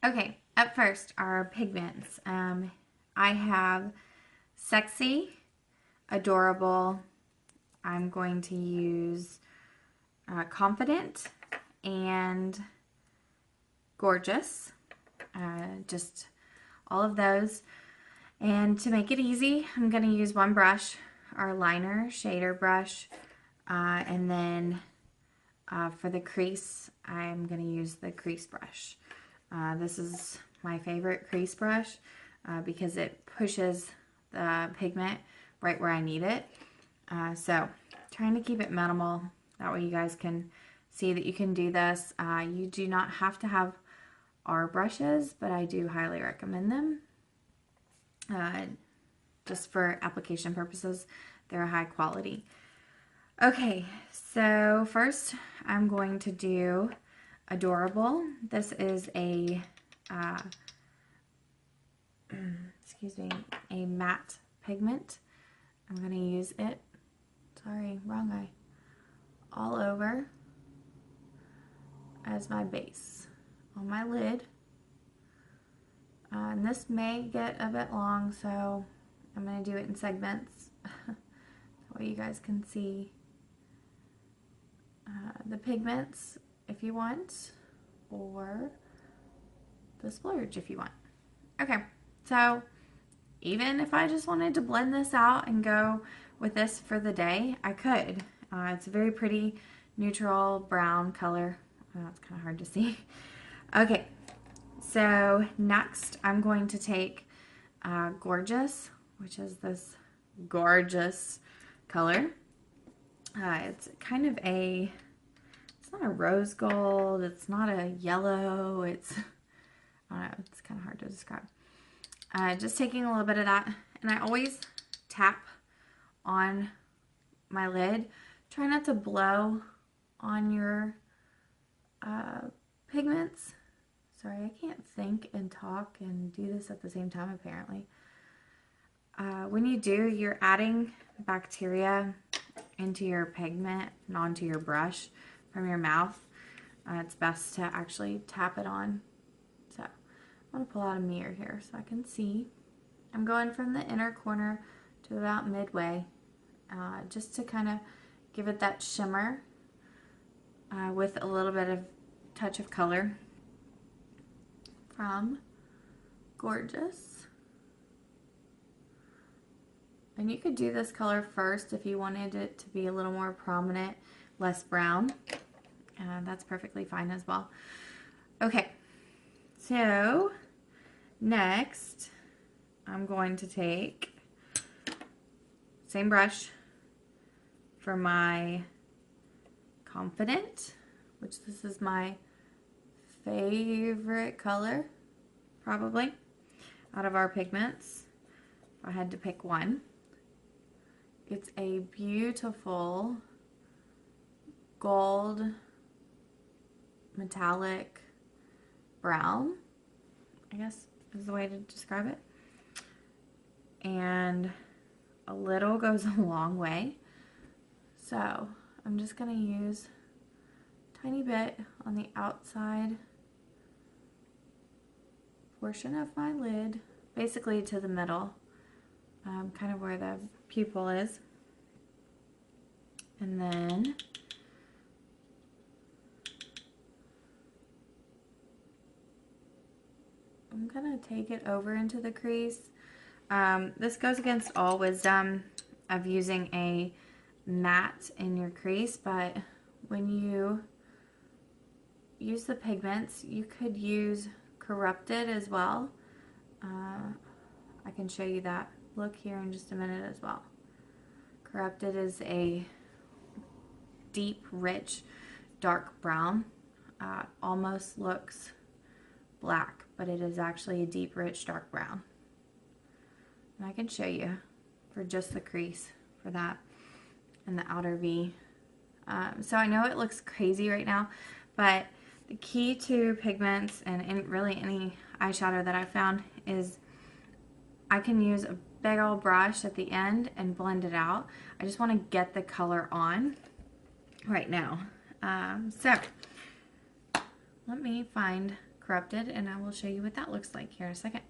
Okay, up first are pigments. I have Sexy, Adorable. I'm going to use Confident and Gorgeous. Just all of those. And to make it easy, I'm going to use one brush, our liner shader brush, and then for the crease, I'm going to use the crease brush. This is my favorite crease brush because it pushes the pigment right where I need it. So trying to keep it minimal. That way you guys can see that you can do this. You do not have to have our brushes, but I do highly recommend them. Just for application purposes, they're high quality. Okay, so first I'm going to do Adorable. This is a, excuse me, a matte pigment. I'm going to use it, sorry, wrong eye, all over as my base on my lid. And this may get a bit long, so I'm going to do it in segments. That way you guys can see the pigments if you want, or the splurge if you want. Okay, so even if I just wanted to blend this out and go with this for the day, I could. It's a very pretty neutral brown color. Oh, it's kind of hard to see. Okay, so next I'm going to take Gorgeous, which is this gorgeous color. It's kind of a, it's not a rose gold, it's not a yellow, it's, I don't know, it's kind of hard to describe. Just taking a little bit of that, and I always tap on my lid. Try not to blow on your pigments. Sorry, I can't think and talk and do this at the same time apparently. When you do, you're adding bacteria into your pigment and onto your brush from your mouth. It's best to actually tap it on. So I'm going to pull out a mirror here so I can see. I'm going from the inner corner to about midway, just to kind of give it that shimmer with a little bit of touch of color from Gorgeous. And you could do this color first if you wanted it to be a little more prominent, less brown. That's perfectly fine as well. Okay, so next I'm going to take same brush for my Confident, which this is my favorite color probably out of our pigments. If I had to pick one. It's a beautiful gold metallic brown, I guess is the way to describe it. And a little goes a long way. So I'm just going to use a tiny bit on the outside portion of my lid, basically to the middle, kind of where the pupil is. And then I'm going to take it over into the crease. This goes against all wisdom of using a matte in your crease, but when you use the pigments, you could use corrupted as well. I can show you that look here in just a minute as well. Corrupted is a deep, rich, dark brown. Almost looks black, but it is actually a deep, rich, dark brown. And I can show you for just the crease for that and the outer V. So I know it looks crazy right now, but the key to pigments and really any eyeshadow that I found is I can use a big old brush at the end and blend it out. I just want to get the color on right now. So let me find corrupted, and I will show you what that looks like here in a second.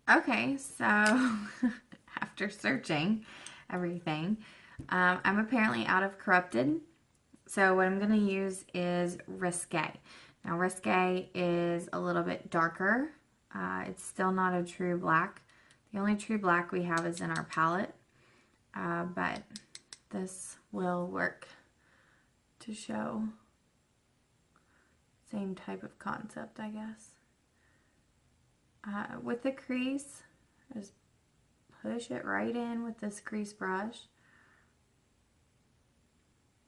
Okay, so after searching everything, I'm apparently out of corrupted. So what I'm going to use is Risque. Now Risque is a little bit darker. It's still not a true black. The only true black we have is in our palette. But this will work to show same type of concept, I guess. With the crease, just push it right in with this crease brush.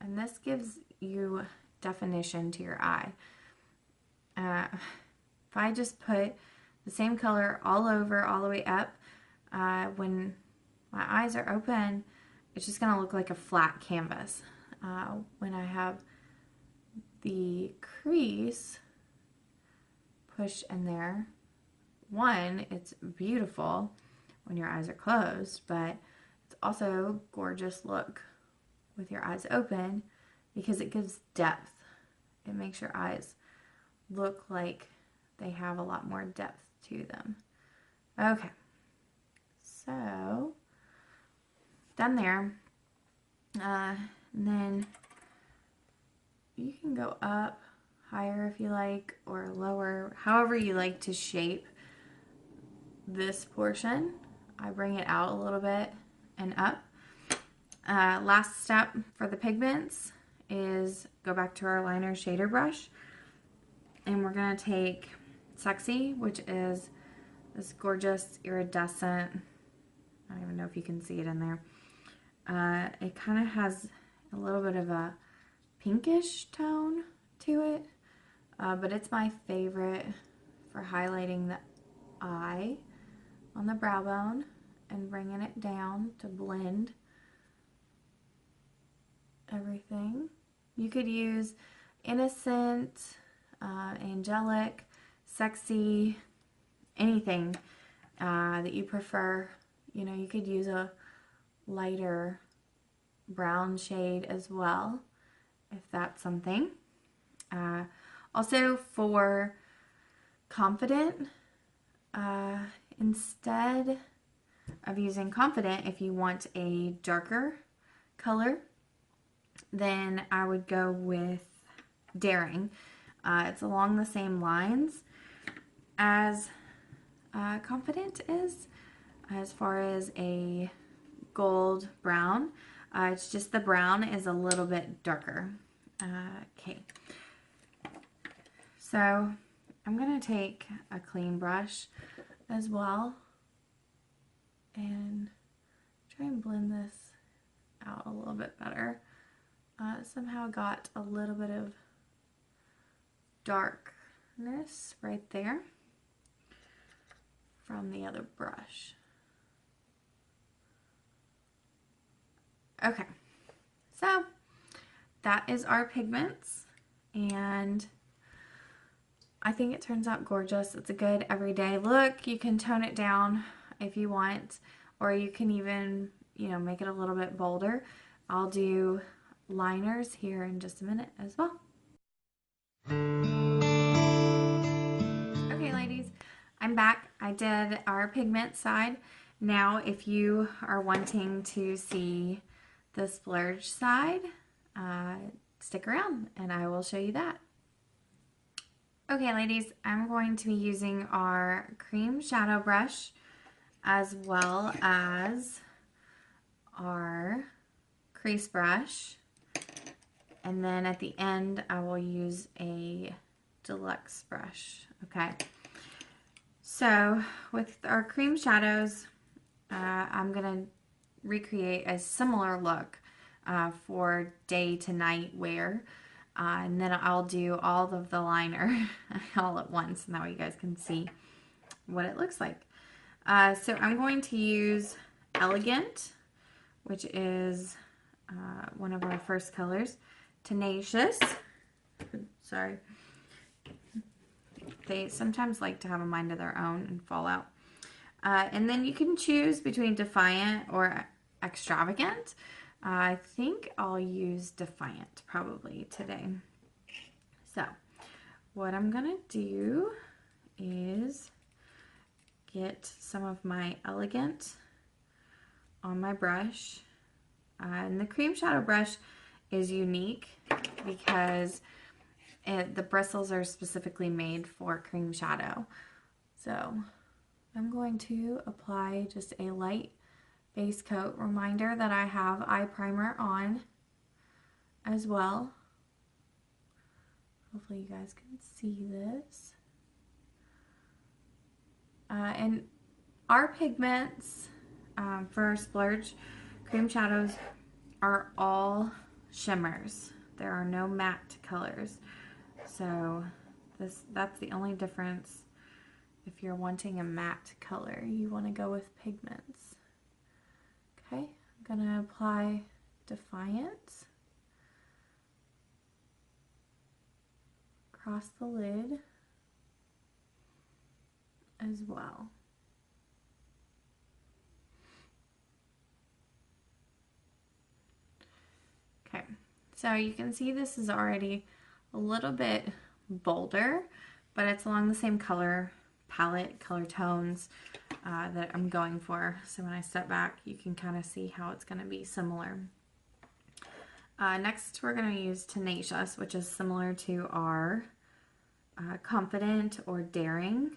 And this gives you definition to your eye. If I just put the same color all over, all the way up, when my eyes are open, it's just going to look like a flat canvas. When I have the crease pushed in there, one, it's beautiful when your eyes are closed, but it's also a gorgeous look with your eyes open because it gives depth. It makes your eyes look like they have a lot more depth to them. Okay, so done there. And then you can go up higher if you like, or lower, however you like to shape this portion. I bring it out a little bit and up. Last step for the pigments is go back to our liner shader brush, and we're going to take Sexy, which is this gorgeous iridescent, I don't even know if you can see it in there. It kind of has a little bit of a pinkish tone to it, but it's my favorite for highlighting the eye on the brow bone and bringing it down to blend everything. You could use innocent, angelic, sexy, anything that you prefer. You know, you could use a lighter brown shade as well, if that's something. Also for Confident, instead of using Confident, if you want a darker color, then I would go with Daring. It's along the same lines as Confident is, as far as a gold brown. It's just the brown is a little bit darker. Okay, so I'm going to take a clean brush as well and try and blend this out a little bit better. Somehow got a little bit of darkness right there from the other brush. Okay, so that is our pigments, and I think it turns out gorgeous. It's a good everyday look. You can tone it down if you want, or you can even, you know, make it a little bit bolder. I'll do liners here in just a minute as well. Okay, ladies, I'm back. I did our pigment side. Now, if you are wanting to see the splurge side, stick around and I will show you that. Okay, ladies, I'm going to be using our cream shadow brush as well as our crease brush, and then at the end I will use a deluxe brush. Okay, so with our cream shadows, I'm gonna recreate a similar look for day to night wear, and then I'll do all of the liner all at once, and that way you guys can see what it looks like. So I'm going to use Elegant, which is one of our first colors. Tenacious, sorry, they sometimes like to have a mind of their own and fall out. And then you can choose between Defiant or Extravagant. I think I'll use Defiant probably today. So what I'm gonna do is get some of my Elegant on my brush. And the cream shadow brush is unique because the bristles are specifically made for cream shadow. So I'm going to apply just a light base coat. Reminder that I have eye primer on as well. Hopefully you guys can see this. And our pigments for Splurge cream shadows are all shimmers. There are no matte colors. So that's the only difference. If you're wanting a matte color, you want to go with pigments. Okay, I'm gonna apply Defiant across the lid as well. Okay, so you can see this is already a little bit bolder, but it's along the same color palette, color tones that I'm going for. So when I step back, you can kind of see how it's going to be similar. Next, we're going to use Tenacious, which is similar to our Confident or Daring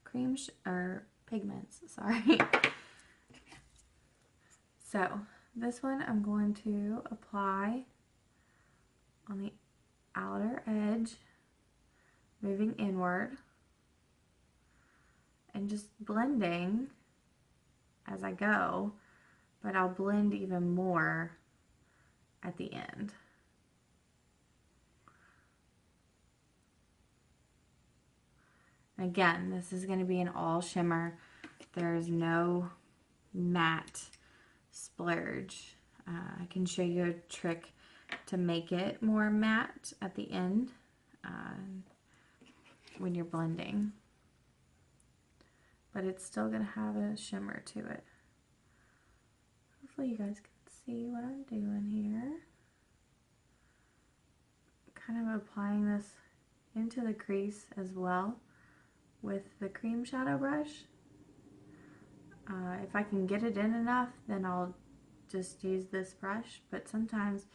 cream or pigments. Sorry. So this one I'm going to apply on the outer edge, moving inward, and just blending as I go, but I'll blend even more at the end. Again, this is going to be an all shimmer. There's no matte Splurge. I can show you a trick to make it more matte at the end when you're blending. But it's still going to have a shimmer to it. Hopefully you guys can see what I'm doing here. Kind of applying this into the crease as well with the cream shadow brush. If I can get it in enough, then I'll just use this brush, but sometimes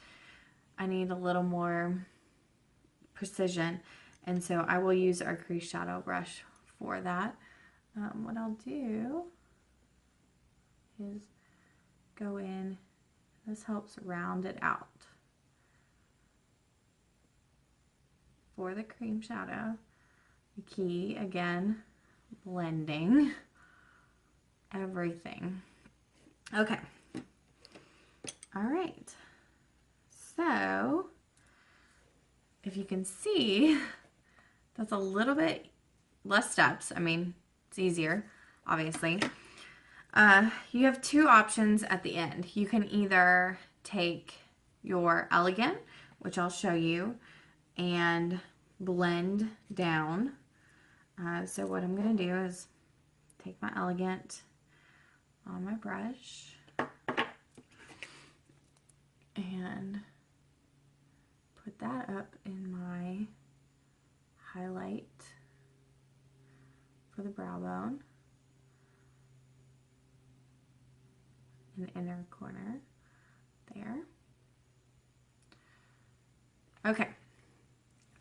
I need a little more precision, and so I will use our crease shadow brush for that. What I'll do is go in, this helps round it out for the cream shadow. The key, again, blending everything. Okay. All right. So, if you can see, that's a little bit less steps. I mean, it's easier, obviously. You have two options at the end. You can either take your Elegant, which I'll show you, and blend down. So what I'm going to do is take my Elegant on my brush and put that up in my highlight for the brow bone in the inner corner there. Okay,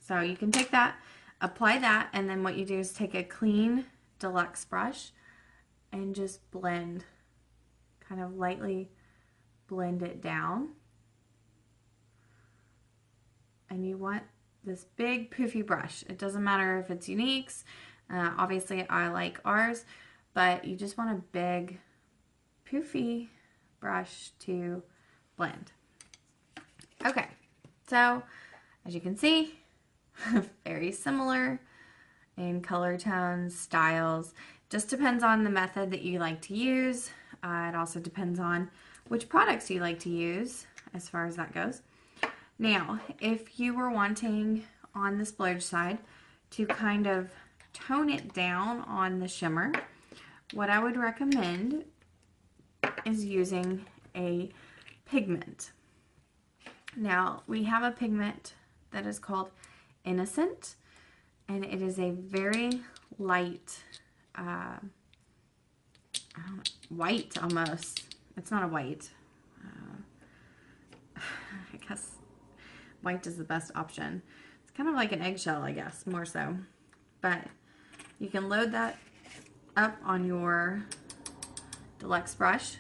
so you can take that, apply that, and then what you do is take a clean deluxe brush and just blend, kind of lightly blend it down. And you want this big poofy brush. It doesn't matter if it's Unique's. Obviously, I like ours, but you just want a big poofy brush to blend. Okay, so as you can see, very similar in color tones, styles. Just depends on the method that you like to use. It also depends on which products you like to use as far as that goes. Now, if you were wanting on the Splurge side to kind of tone it down on the shimmer, what I would recommend is using a pigment. Now, we have a pigment that is called Innocent, and it is a very light, white almost. It's not a white. I guess white is the best option. It's kind of like an eggshell, I guess, more so. But you can load that up on your deluxe brush.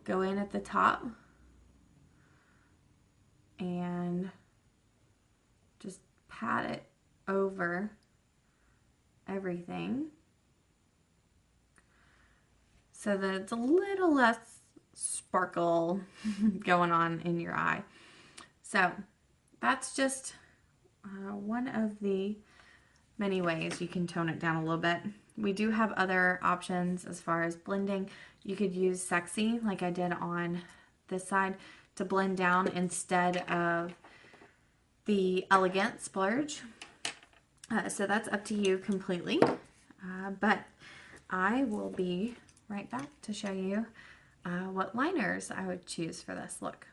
Go in at the top and just pat it over everything so that it's a little less sparkle going on in your eye. So that's just one of the many ways you can tone it down a little bit. We do have other options as far as blending. You could use Sexy like I did on this side to blend down instead of the Elegant Splurge. So that's up to you completely. But I will be right back to show you what liners I would choose for this look.